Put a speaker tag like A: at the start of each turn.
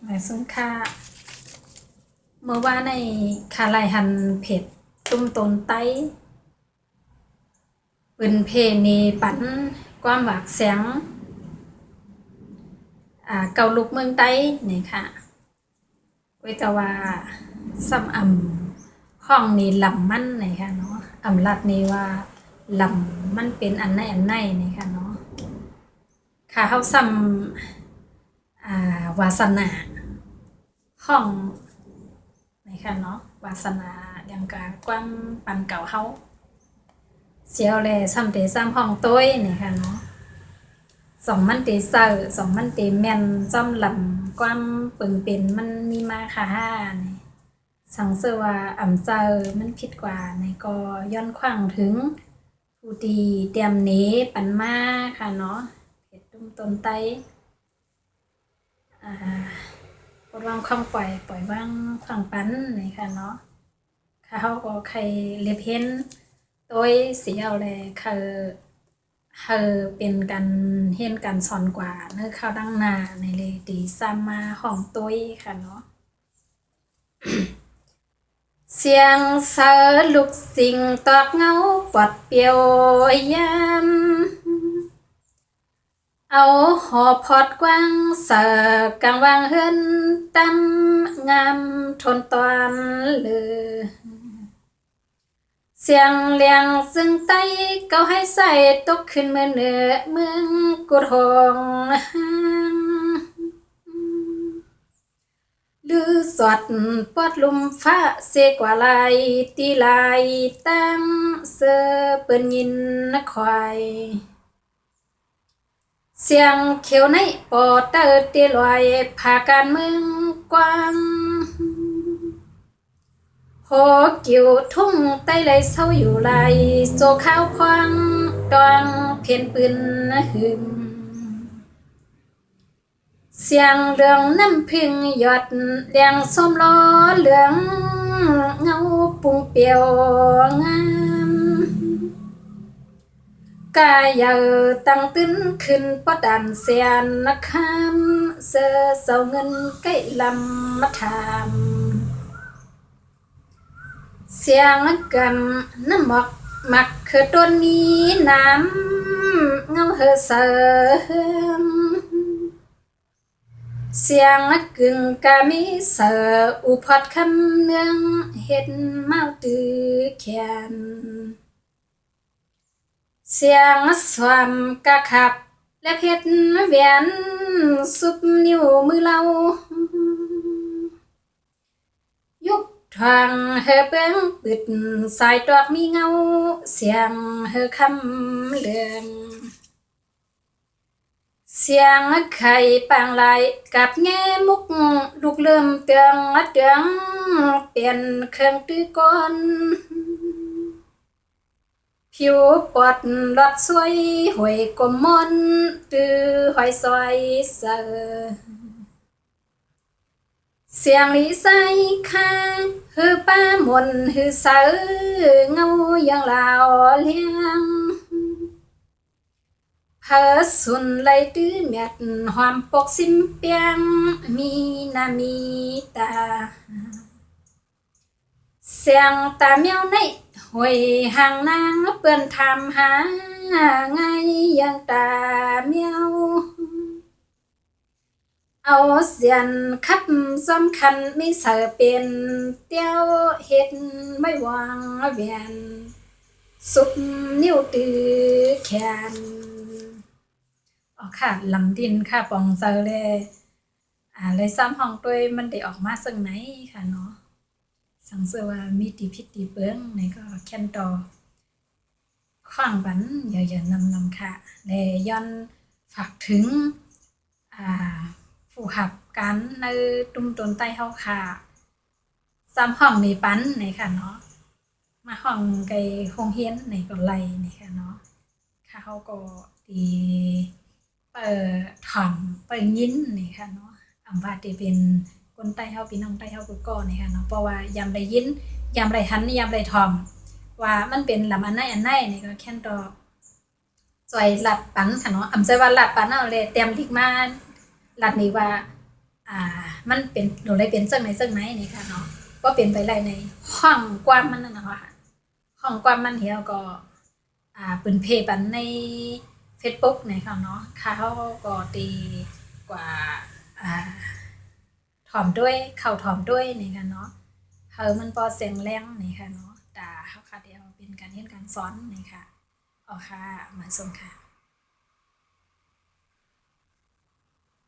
A: หมายสุนค่าเมื่อว่าในคาไลหันเผ็ดตุ้มตนไต้ปืนเพนีปันความหวากเสียงเกาลุกเมืองไต้นี่ค่ะก้อยกะว่าซ้ำห้องนี้ลำมันนี่ค่ะเนาะลัดนี้ว่าลำมันเป็นอันไหนนี่ค่ะเนาะค่ะเฮาซ้ำวาสนาห้องนี่ค่ะเนาะวาสนาอย่างกะความปันเก่าเฮาเสียวแลซ้ำเตซ้ำห้องต้ยนี่ค่ะเนาะสองมันเตเซอร์สองมันเตแม่นซ่อมลำความปึงเป็นมันมีมาค่ะนี่สังเสว่าเซอร์มันผิดกว่าในก็ย้อนขวางถึงผู้ดีเตรียมเนปันมาค่ะเนาะเฮ็ดตุ้มต้นไต้ปล่อยวางความปล่อยวางความปันนี่ค่ะเนาะค่ะเฮาก็ใครเล็บเห็นโดยสิเอาแลเป็นการเฮ็ดการสอนกว่าเนื้อข้าวดังหน้าในเลยตีซ้ำมาของตุ้ยค่ะเนาะ เสียงเสือลูกสิงตอกเงาปอดเปียวยามเอาหอพอดกว้างเสือกลางวางเฮือนตำงามทนตอนเลยเสียงเลียงซึ่งไต้เกาให้ใส่ตกขึ้นเมื่อเหนือเมืองกุดหงลือสอดปอดลุมฟ้าเสกว่าลายตีลายตั้งเสือเปิ้นยินนะควายเสียงเขียวในปอดเตอเตลอยพาการเมืองกว้างโหกิ่วทุ่งใต้ไหลเศร้าอยู่ไหลโจข้าวพองดองเพียนปืนหึมเสียงเรื่องน้ำพึ่งหยดเลียงส้มล้อเหลืองเงาปุงเปียวงามกายเยาตั้งตื้นขึ้นปอดันเสียนนักคำเสือเสาเงินใกล้ลำมาถามเสียงกันน้ำหมอกมักคือต้นนี้น้ำเงาเฮเสือเสียงกึ่งกะมีเสืออุพอดคำเนืองเห็นเมาตือแขนเสียงสวมกะขับและเพชรแหวนสุบนิ้วมือเรายุบทางเฮเปิ้งปิดสายตอกมีเงาเสียงเฮคำเลืองเสียงไข่ปางลายกับแง่มุกลูกเริ่มเตืองเปลี่ยนเครื่องตื้อก้อนผิวปอดลอดสวยหวยกลมมอนตื้อหอยซอยเสือเสียงลิใส่ข้าฮือป้ามนฮือเสือเงาอย่างลาวเลี้ยงเพอสุนไหลตื้อเม็ดหอมปกซิมเปียงมีนามีตาเสียงตาเมียวในหวยห่างนางเปิ้นทำหาไงยังตาเมียวเอาเสียนคับสำคัญมีเสือเป็นเตี้ยวเฮ็ดไม่วางเวียนสุบนิ้วตือแขนอ๋อค่ะลำดินค่ะปองเซอเลยเลยซ้ำห้องตัวมันได้ออกมาซึ่งไหนค่ะเนาะสังเสว่ามีตีพิษตีเปิ้งในก็แค้นต่อข้างบันเยอะๆนำค่ะเลยย้อนฝากถึงผู้หับกันในตุ้มต้นใต้เฮาค่ะซ้ำห้องในปันในค่ะเนาะมาห้องไกโรงเรียนในก็ไล่ในค่ะเนาะค่ะเฮาก็ดีถ่อมยินนี่ค่ะเนาะว่าที่เป็นคนใต้เฮาพี่น้องใต้เฮาก็นี่ค่ะเนาะเพราะว่ายามได้ยินยามได้หันยามได้ถ่อมว่ามันเป็นลำอันไหนนี่ก็แค่นต่อจอยลัดปันค่ะเนาะใจว่าลัดปันเอาเลยเตรียมลิกมาลัดนี่ว่า มันเป็นหนูเลยเป็นจังไหนนี่ค่ะเนาะว่าเป็นไปไรในห้องกว้างมันนั่นนะคะห้องกว้างมันเหี่ยวก็ปืนเพปันใน Facebook นี่ค่ะเนาะเขาก็ตีกว่าอ่าถ่อมด้วยเข้าถ่อมด้วยนี่ค่ะเนาะมันบ่เสียงแรงนี่ค่ะเนาะเฮาค่ะเดี๋ยวเป็นการเรียนการสอนนี่ค่ะอ๋อค่ะมาส่งค่ะ